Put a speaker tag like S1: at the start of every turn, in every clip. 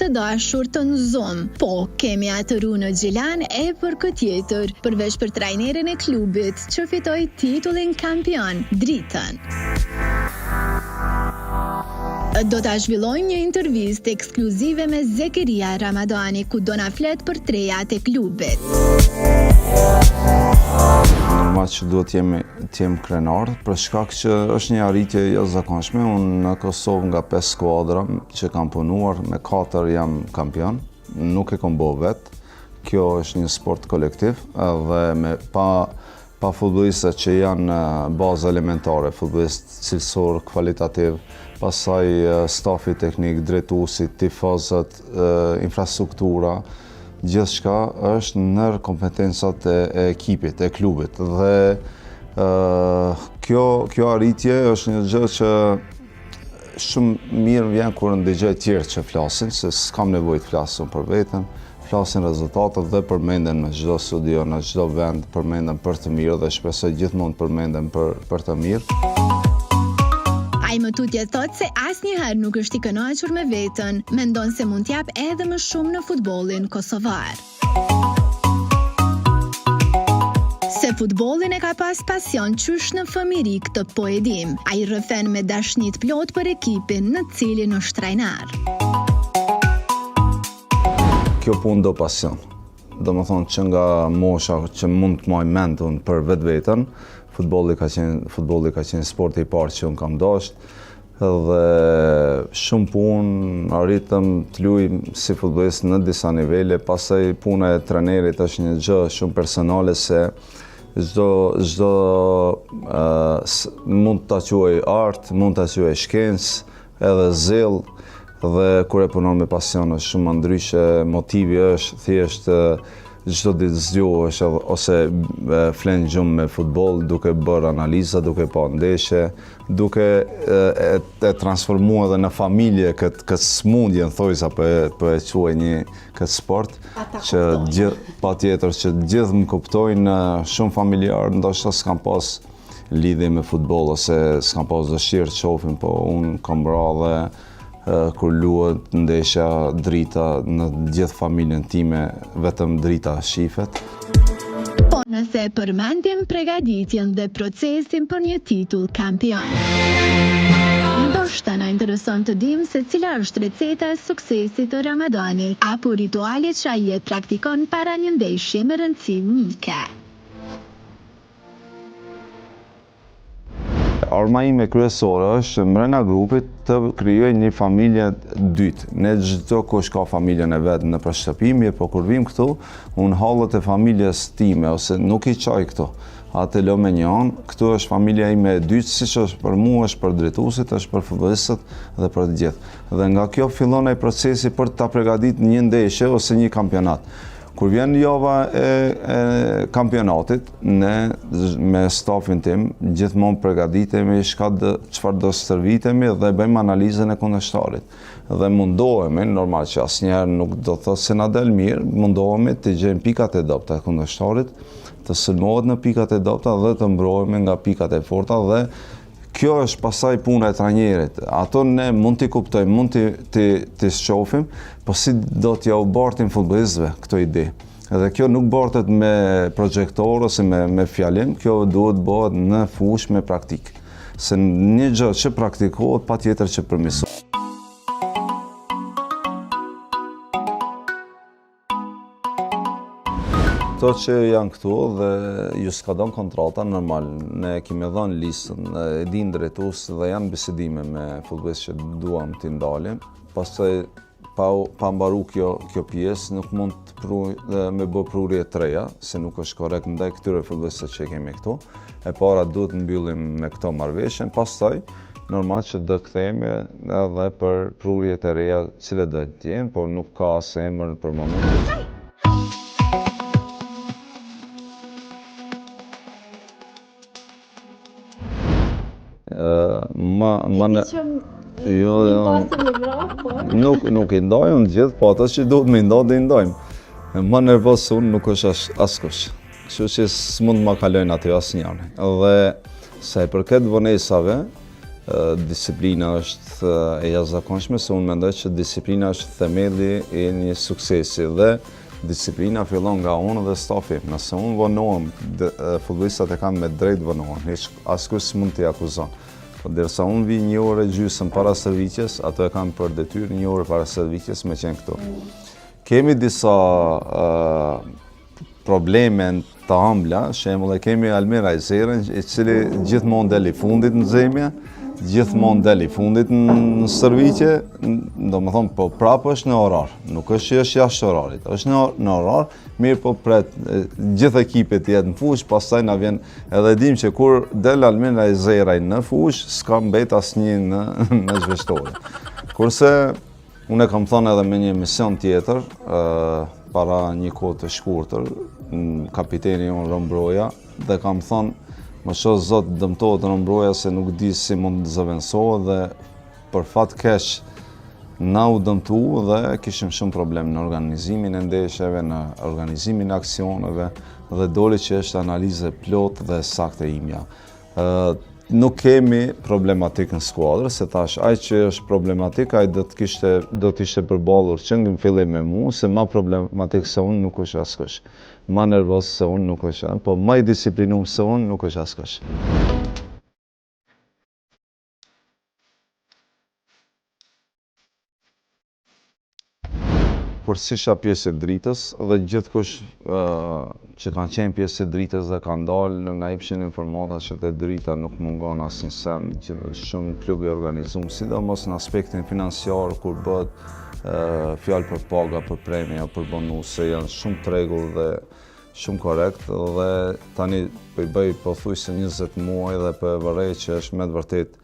S1: të dashur të Zoom. Po, kemi atë Runo Gjilan e për këtë jetër, përveç për trajnerin e klubit që fitoi titullin kampion, Dritën. Do ta zhvillojmë një intervistë ekskluzive me Zekeria Ramadani ku do na flet për trejat e klubit.
S2: Normal që duhet të jem krenar, për shkak që është një arritje jashtëzakonshme. Unë në Kosovë nga 5 skuadra që kam punuar, me 4 jam kampion, nuk e kam bërë vetë. Kjo është një sport kolektiv dhe pa futbollistët që janë bazë elementare, futbollist cilësor, kvalitativ, pastaj stafi teknik, drejtuesit, tifozët, infrastruktura, gjithçka është nër kompetencat e ekipit, e klubit. Dhe kjo arritje është një gjë që shumë mirë vjen kur ndëgjoj të tjerë që flasin, se s'kam nevojë të flas për veten, flasin rezultatet dhe përmenden në çdo studio, në çdo vend, përmenden për të mirë dhe shpresoj gjithmonë përmenden për të mirë.
S1: Ai më tutje thot se asnjëherë nuk është i kënaqur me veten, mendon se mund t'jap edhe më shumë në futbollin kosovar. Se futbollin e ka pas pasion qysh në fëmijëri këtë po e dim. Ai rrëfen me dashni të plot për ekipin në cilin është trajnar.
S2: Kjo punë do pasion. Domethënë që nga mosha që mund të maj mend unë për vetveten, futbolli ka qenë sporti i parë që unë kam dashur dhe shumë punë arritëm të luaj si futbollist në disa nivele, pastaj puna e trajnerit është një gjë shumë personale se çdo mund ta quaj art, mund ta quaj shkencë, edhe zell, dhe kur e punon me pasion është shumë ndryshe, motivi është thjesht çdo ditë zgjohesh ose flen gjumë me futboll, duke bërë analiza, duke pa ndeshje, duke e transformuar edhe në familje këtë smundje, thojsa për e quaj një këtë sport, që patjetër që gjithë më kuptojnë, shumë familjar, ndoshta s'kam pas lidhje me futboll ose s'kam pas dëshirë të shohin, po unë kam bra dhe kur luhet ndeshja Drita në gjithë familjen time, vetëm Drita shifet.
S1: Po nëse përmendim përgatitjen dhe procesin për një titull kampion. Ndoshta na intereson të dim se cila është receta e suksesit të Ramadanit, apo ritualet që ai e praktikon para një ndeshje me rëndësi unike.
S2: Arma ime kryesore është mbrenda grupit të krijoj një familje dytë. Ne çdo kush ka familjen e vet në shtëpi, mirë, po kur vim këtu, unë hallët e familjes time ose nuk i çaj këtu. Atë lë me një anë, këtu është familja ime e dytë, siç është për mua, është për drejtuesit, është për futbollistët dhe për të gjithë. Dhe nga kjo fillon ai procesi për ta përgatitur një ndeshje ose një kampionat. Kur vjen java e kampionatit, ne me stafin tim gjithmonë përgatitemi çfarë do stërvitemi dhe bëjmë analizën e kundërshtarit. Dhe mundohemi, normal që asnjëherë nuk do të thotë se na del mirë, mundohemi të gjejmë pikat e dobta të kundërshtarit, të sulmohet në pikat e dobta dhe të mbrohemi nga pikat e forta dhe kjo është pasaj puna e trajnerit. Ato ne mund t'i kuptojmë, mund t'i shohim, po si do t'ja u bartin futbollistëve këto ide. Edhe kjo nuk bartet me projektor ose me fjalim, kjo duhet bëhet në fushë me praktikë. Se një gjë që praktikohet, patjetër që përmirësohet. Ato që janë këtu dhe ju s'ka dhënë kontrata, normal, ne kemi dhënë listën, e din drejtues dhe janë bisedime me futbollistë që duam t'i ndalim. Pastaj pa mbaru kjo pjesë, nuk mund me bë prurje të reja, se nuk është korrekt ndaj këtyre futbollistëve që kemi këtu. E para duhet mbyllim me këto marrëveshje, pastaj normal që do kthehemi edhe për prurjet e reja, cilat do të jenë, por nuk ka as emër për momentin. Nuk i ndajmë gjithë, po ato që duhet me ndajmë dhe i ndajmë. Më nervoz unë nuk është askush. Kështu që s'mund ma kalojnë aty asnjëri. Dhe sa i përket vonesave, disiplina është e jashtëzakonshme, se unë mendoj që disiplina është themelli i një suksesi dhe disiplina fillon nga unë dhe stafi. Nëse unë vonohem, futbollistat e kanë me drejt vonohen, askush s'mund t'i akuzon. Po derisa unë vi 1 orë gjysmë para shërbëtijes, ato e kanë për detyrë 1 orë para shërbëtijes me qenë këtu. Kemi disa probleme të ëmbla, shembull e kemi Almira Ajzerën, i cili gjithmonë del i fundit në zemje, gjithmonë del i fundit në shërbëtije, domethënë po prapë është në orar, nuk është që është jashtë orarit, është në orar, mirë po pret gjithë ekipet jetë në fushë, pastaj na vjen edhe dim që kur del Almira Ajzera në fushë, s'ka mbet asnjë në zhveshtore. Kurse unë e kam thënë edhe me një emision tjetër, para një kohë të shkurtër, kapiteni unë Rëmbroja, dhe kam thënë, më shoh zot dëmtohet Rëmbroja se nuk di si mund të zëvendësohet dhe për fat keq na u dëmtu dhe kishim shumë problem në organizimin e ndeshjeve, në organizimin e aksioneve dhe doli që është analizë plot dhe saktë imja. Nuk kemi problematik në skuadrë, se tash ai që është problematik, ai do të ishte përballur që në fillim me mua, se ma problematik se unë nuk është askush. Ma nervoz se unë nuk është, po ma i disiplinum se unë nuk është askush. Kur s'isha pjesë e dritës dhe gjithkush që kanë qenë pjesë e dritës dhe kanë dalë nga jepshin informata që te drita nuk mungon asnjë sen, që shumë klubi organizuar, sidomos në aspektin financiar kur bëhet fjalë për paga, për premia, për bonuse, janë shumë t'rregull dhe shumë korrekt dhe tani po i bëj pothuajse 20 muaj dhe po e vërej që është me të vërtet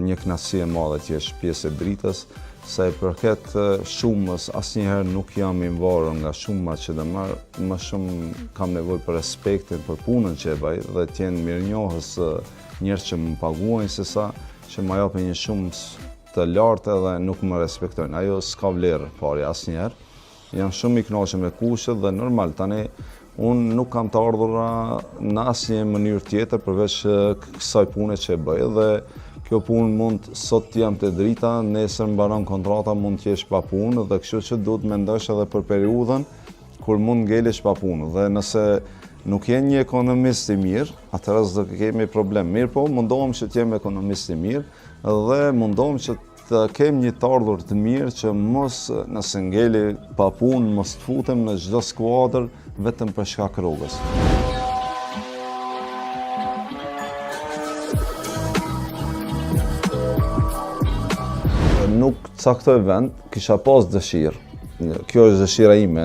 S2: një kënaqësi e madhe që është pjesë e dritës. Sa i përket shumës, asnjëherë nuk jam i varur nga shuma që dhe më shumë kam nevojë për respektin, për punën që e bëj dhe të jenë mirënjohës njerëz që më paguajnë sesa që më japin një shumë të lartë dhe nuk më respektojnë. Ajo s'ka vlerë pari asnjëherë. Jam shumë i kënaqur me kushtet dhe normal tani unë nuk kam të ardhura në asnjë mënyrë tjetër përveç kësaj pune që e bëj dhe kjo punë mund sot jam te drita, nesër mbaron kontrata, mund të jesh pa punë dhe kështu që duhet mendosh edhe për periudhën kur mund ngelesh pa punë. Dhe nëse nuk je një ekonomist i mirë, atëherë do kemi problem. Mirë po, mundohem që të jem ekonomist i mirë dhe mundohem që të kem një të ardhur të mirë që mos nëse ngeli pa punë, mos të futem në çdo skuadër vetëm për shkak rrugës. Nuk caktoj vend, kisha pas dëshirë, kjo është dëshira ime,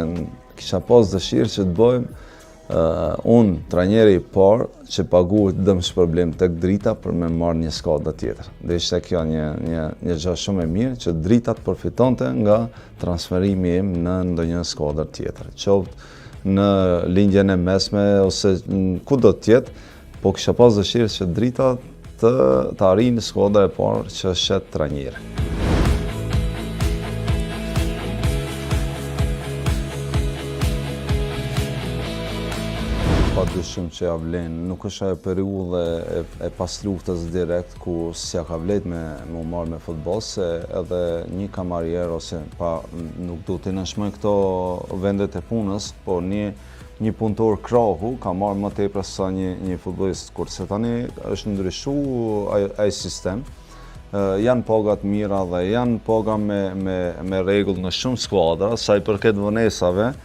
S2: kisha pas dëshirë që të bëjmë unë, trajneri i parë, që paguhet dëm shpërblim tek drita për me marrë një skuadër tjetër. Dhe ishte kjo një gjë shumë e mirë që drita të përfitonte nga transferimi im në ndonjë skuadër tjetër. Qoftë në lindjen e mesme ose ku do të jetë, po kisha pas dëshirë që drita të arrijë në skuadër e parë që shet trajneri. Pa dyshim që ja vlen, nuk është ajo periudhë e pas luftës direkt ku s'ja ka vlet me marrë me futboll, se edhe një kamarier ose nuk du t'i nënshmoj këto vendet e punës, por një punëtor krahu ka marrë më tepër sa një futbollist, kurse tani është ndryshu ai sistem. Janë pagat mira dhe janë paga me rregull në shumë skuadra, sa i përket vonesave,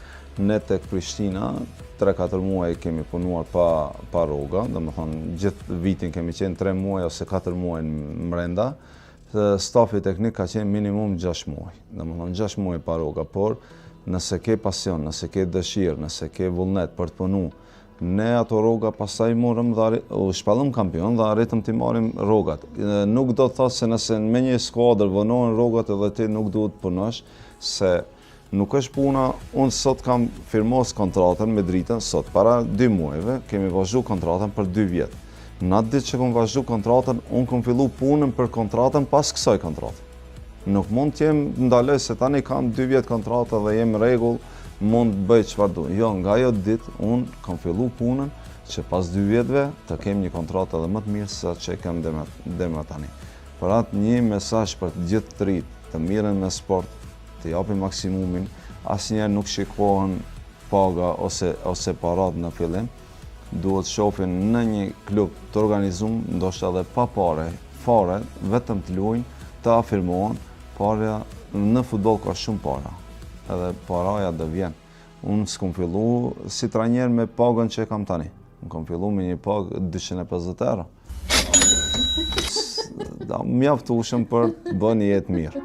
S2: ne tek Prishtina 3-4 muaj kemi punuar pa rroga, domethënë gjithë vitin kemi qenë 3 muaj ose 4 muaj mrenda. Stafi teknik ka qenë minimum 6 muaj, domethënë 6 muaj pa rroga, por nëse ke pasion, nëse ke dëshirë, nëse ke vullnet për të punu, ne ato rroga pastaj morëm dhe u shpallëm kampion dhe arritëm të marrim rrogat. Nuk do të thotë se nëse me një skuadër vonohen rrogat edhe ti nuk duhet të punosh, se nuk është puna, unë sot kam firmos kontratën me dritën, sot para 2 muajve kemi vazhdu kontratën për 2 vjetë. Në atë ditë që kom vazhdu kontratën, unë kom fillu punën për kontratën pas kësaj kontratë. Nuk mund t'jem ndaloj se tani kam 2 vjetë kontratë dhe jem rregull, mund të bëj çfarë du. Jo, nga ajo ditë unë kom fillu punën që pas 2 vjetëve të kem një kontratë edhe më të mirë se që kem dhe me tani. Për atë një mesazh për të gjithë të rinjt, të mirën me sport, të japin maksimumin, asnjëherë nuk shikohen paga ose parat në fillim. Duhet shohin në një klub të organizuar, ndoshta edhe pa fare, vetëm të luajnë, të afirmohen, para në futboll ka shumë para. Edhe paraja do vjen. Unë s'kam fillu si trajner me pagën që kam tani. Unë kam fillu me një pagë 250 euro. Da mjaftueshëm për të bërë një jetë mirë.